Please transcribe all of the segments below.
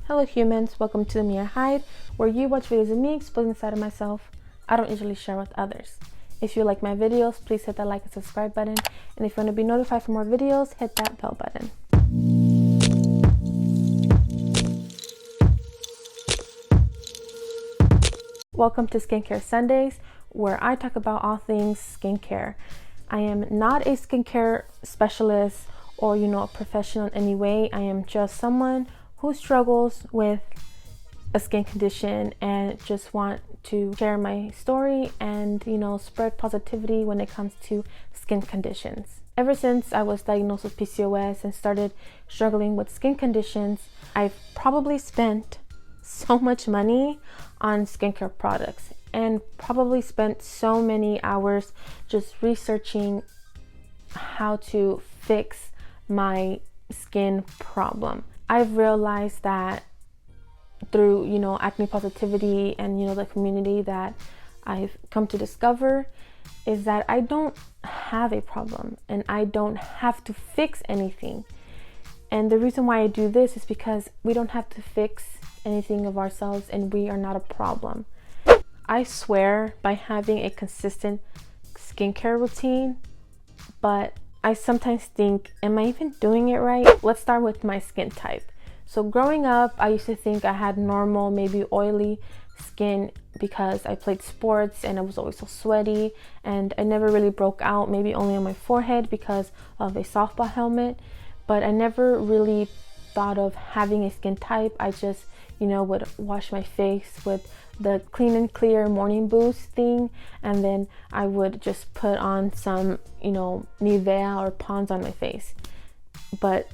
Hello humans, welcome to the Mia Hide, where you watch videos of me exposing inside of myself I don't usually share with others. If you like my videos, please hit that like and subscribe button, and if you want to be notified for more videos, hit that bell button. Welcome to Skincare Sundays, where I talk about all things skincare. I am not a skincare specialist or a professional in any way. I am just someone who struggles with a skin condition and just want to share my story and spread positivity when it comes to skin conditions. Ever since I was diagnosed with PCOS and started struggling with skin conditions, I've probably spent so much money on skincare products and probably spent so many hours just researching how to fix my skin problem. I've realized that through acne positivity and the community that I've come to discover is that I don't have a problem and I don't have to fix anything. And the reason why I do this is because we don't have to fix anything of ourselves and we are not a problem. I swear by having a consistent skincare routine, but I sometimes think, am I even doing it right? Let's start with my skin type. So growing up, I used to think I had normal, maybe oily skin because I played sports and I was always so sweaty, and I never really broke out, maybe only on my forehead because of a softball helmet. But I never really thought of having a skin type. I just, would wash my face with the Clean and Clear morning boost thing, and then I would just put on some Nivea or Pond's on my face. But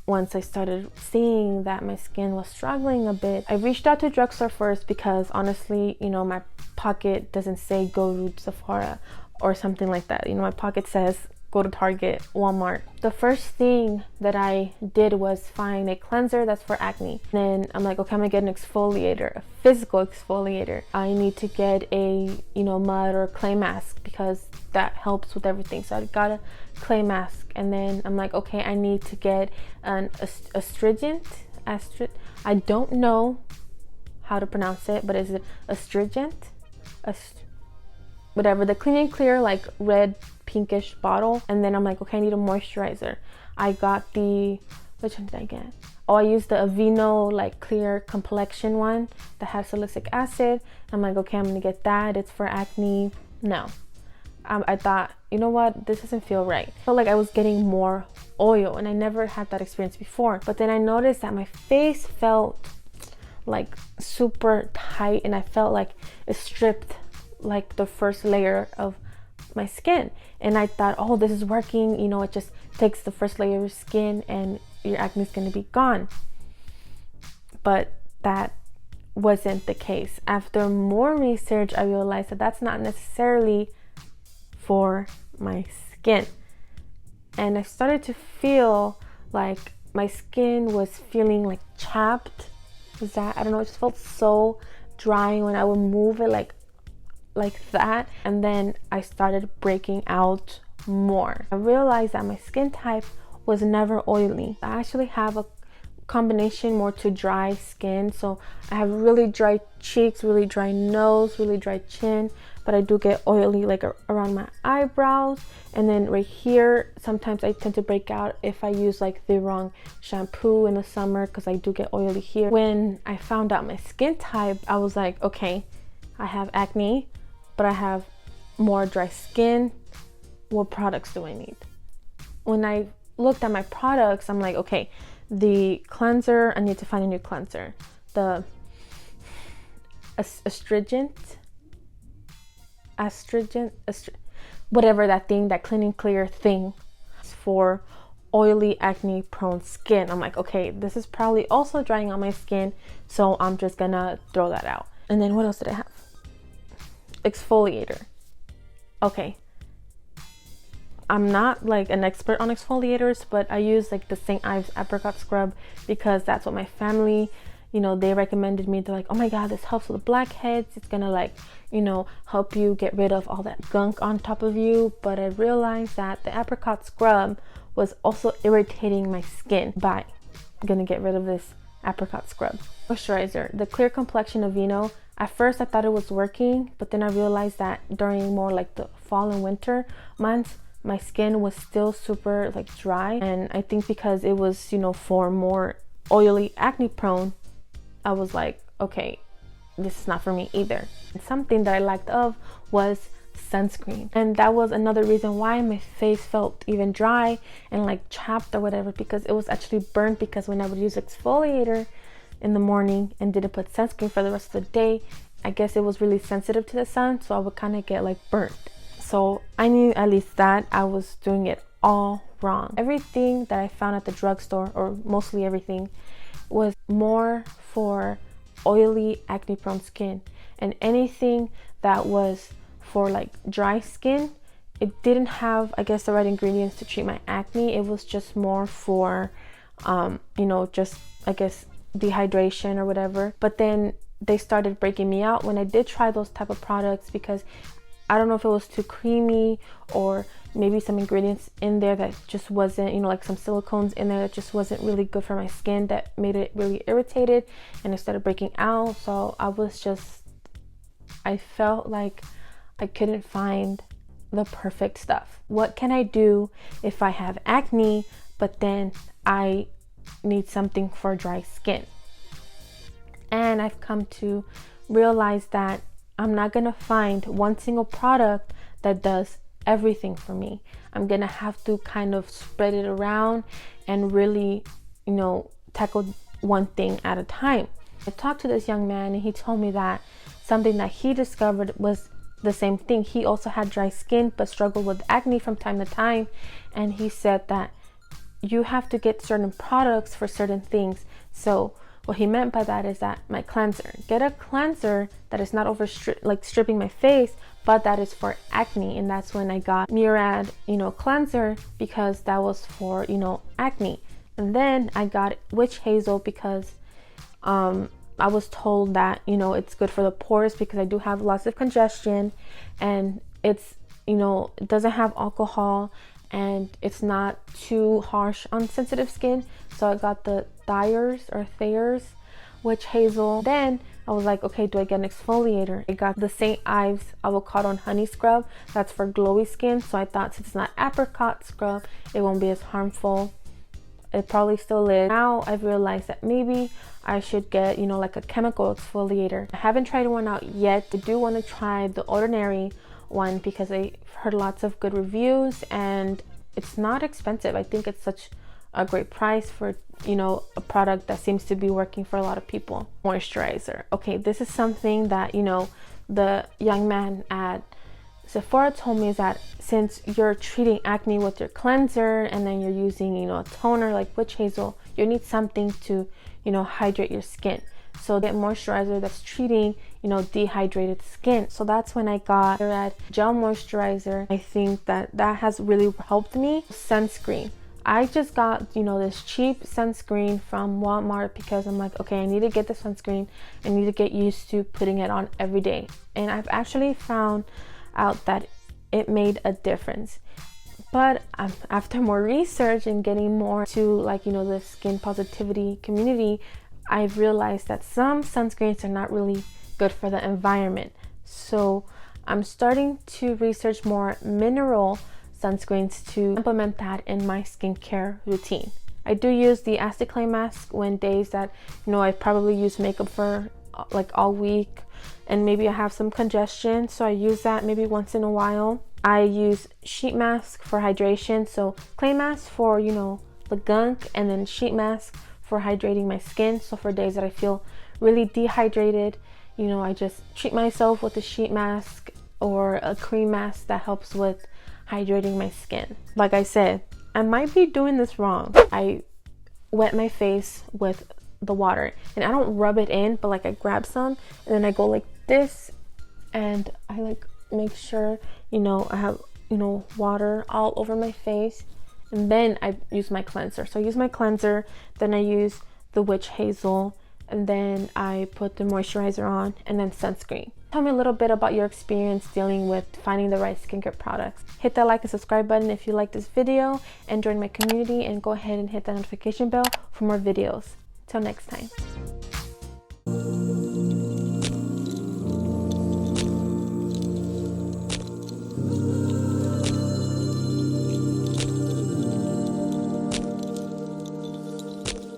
once I started seeing that my skin was struggling a bit, I reached out to a drugstore first because honestly, my pocket doesn't say go to Sephora or something like that. My pocket says go to Target, Walmart. The first thing that I did was find a cleanser that's for acne. Then I'm like, okay, I'm gonna get an exfoliator, a physical exfoliator. I need to get a mud or clay mask because that helps with everything. So I got a clay mask, and then I'm like, okay, I need to get an astringent. I don't know how to pronounce it, but is it astringent? Whatever, the Clean and Clear like red pinkish bottle. And then I'm like, okay, I need a moisturizer. I got which one did I get? Oh, I used the Aveeno like clear complexion one that has salicylic acid. I'm like, okay, I'm gonna get that. It's for acne. No, I thought, you know what, this doesn't feel right. I felt like I was getting more oil, and I never had that experience before. But then I noticed that my face felt like super tight, and I felt like it stripped like the first layer of my skin. And I thought, oh, this is working. It just takes the first layer of skin and your acne is going to be gone. But that wasn't the case. After more research, I realized that that's not necessarily for my skin. And I started to feel like my skin was feeling like chapped. I don't know, it just felt so dry when I would move it like that. And then I started breaking out more. I realized that my skin type was never oily. I actually have a combination more to dry skin. So I have really dry cheeks, really dry nose, really dry chin, but I do get oily like around my eyebrows, and then right here sometimes I tend to break out if I use like the wrong shampoo in the summer, because I do get oily here. When I found out my skin type, I was like, okay, I have acne, but I have more dry skin. What products do I need? When I looked at my products, I'm like, okay, the cleanser, I need to find a new cleanser. The astringent, whatever that thing, that Clean and Clear thing for oily acne prone skin. I'm like, okay, this is probably also drying on my skin, so I'm just gonna throw that out. And then what else did I have? Exfoliator. Okay, I'm not like an expert on exfoliators, but I use like the St. Ives apricot scrub because that's what my family, they recommended me. They're like, oh my god, this helps with blackheads. It's gonna like, help you get rid of all that gunk on top of you. But I realized that the apricot scrub was also irritating my skin. By gonna get rid of this apricot scrub. Moisturizer, the Clear Complexion Aveeno. At first I thought it was working, but then I realized that during more like the fall and winter months, my skin was still super like dry, and I think because it was, you know, for more oily, acne prone, I was like, okay, this is not for me either. And something that I liked of was sunscreen, and that was another reason why my face felt even dry and like chapped or whatever, because it was actually burnt, because when I would use exfoliator in the morning and didn't put sunscreen for the rest of the day, I guess it was really sensitive to the sun, so I would kind of get like burnt. So I knew at least that I was doing it all wrong. Everything that I found at the drugstore, or mostly everything, was more for oily, acne prone skin, and anything that was for like dry skin, it didn't have, I guess, the right ingredients to treat my acne. It was just more for you know, just, I guess, dehydration or whatever. But then they started breaking me out when I did try those type of products, because I don't know if it was too creamy, or maybe some ingredients in there that just wasn't, you know, like some silicones in there that just wasn't really good for my skin, that made it really irritated, and it started breaking out. So I felt like I couldn't find the perfect stuff. What can I do if I have acne, but then I need something for dry skin? And I've come to realize that I'm not gonna find one single product that does everything for me. I'm gonna have to kind of spread it around and really, you know, tackle one thing at a time. I talked to this young man, and he told me that something that he discovered was the same thing. He also had dry skin but struggled with acne from time to time, and he said that you have to get certain products for certain things. So what he meant by that is that my cleanser, get a cleanser that is not stripping my face, but that is for acne. And that's when I got Murad, you know, cleanser, because that was for, you know, acne. And then I got witch hazel because I was told that, you know, it's good for the pores, because I do have lots of congestion, and it's, you know, it doesn't have alcohol, and it's not too harsh on sensitive skin. So I got the Thayer's witch hazel. Then I was like, okay, do I get an exfoliator? I got the St. Ives avocado and honey scrub. That's for glowy skin. So I thought, since it's not apricot scrub, it won't be as harmful. It probably still is. Now I've realized that maybe I should get, you know, like a chemical exfoliator. I haven't tried one out yet. I do want to try the Ordinary one, because I've heard lots of good reviews, and it's not expensive. I think it's such a great price for, you know, a product that seems to be working for a lot of people. Moisturizer. Okay, this is something that, you know, the young man at Sephora told me, is that since you're treating acne with your cleanser, and then you're using, you know, a toner like witch hazel, you need something to, you know, hydrate your skin. So get moisturizer that's treating, you know, dehydrated skin. So that's when I got Murad gel moisturizer. I think that has really helped me. Sunscreen. I just got, you know, this cheap sunscreen from Walmart, because I'm like, okay, I need to get the sunscreen. I need to get used to putting it on every day. And I've actually found out that it made a difference. But after more research and getting more to, like, you know, the skin positivity community, I've realized that some sunscreens are not really good for the environment. So I'm starting to research more mineral sunscreens to implement that in my skincare routine. I do use the Acid Clay mask when days that, you know, I probably use makeup for like all week, and maybe I have some congestion, so I use that maybe once in a while. I use sheet mask for hydration, so clay mask for, you know, the gunk, and then sheet mask for hydrating my skin. So for days that I feel really dehydrated, you know, I just treat myself with a sheet mask or a cream mask that helps with hydrating my skin. Like I said, I might be doing this wrong. I wet my face with the water, and I don't rub it in, but like I grab some, and then I go like this, and I like make sure, you know, I have, you know, water all over my face. And then I use my cleanser. So I use my cleanser, then I use the witch hazel, and then I put the moisturizer on, and then sunscreen. Tell me a little bit about your experience dealing with finding the right skincare products. Hit that like and subscribe button if you like this video, and join my community, and go ahead and hit that notification bell for more videos. Till next time.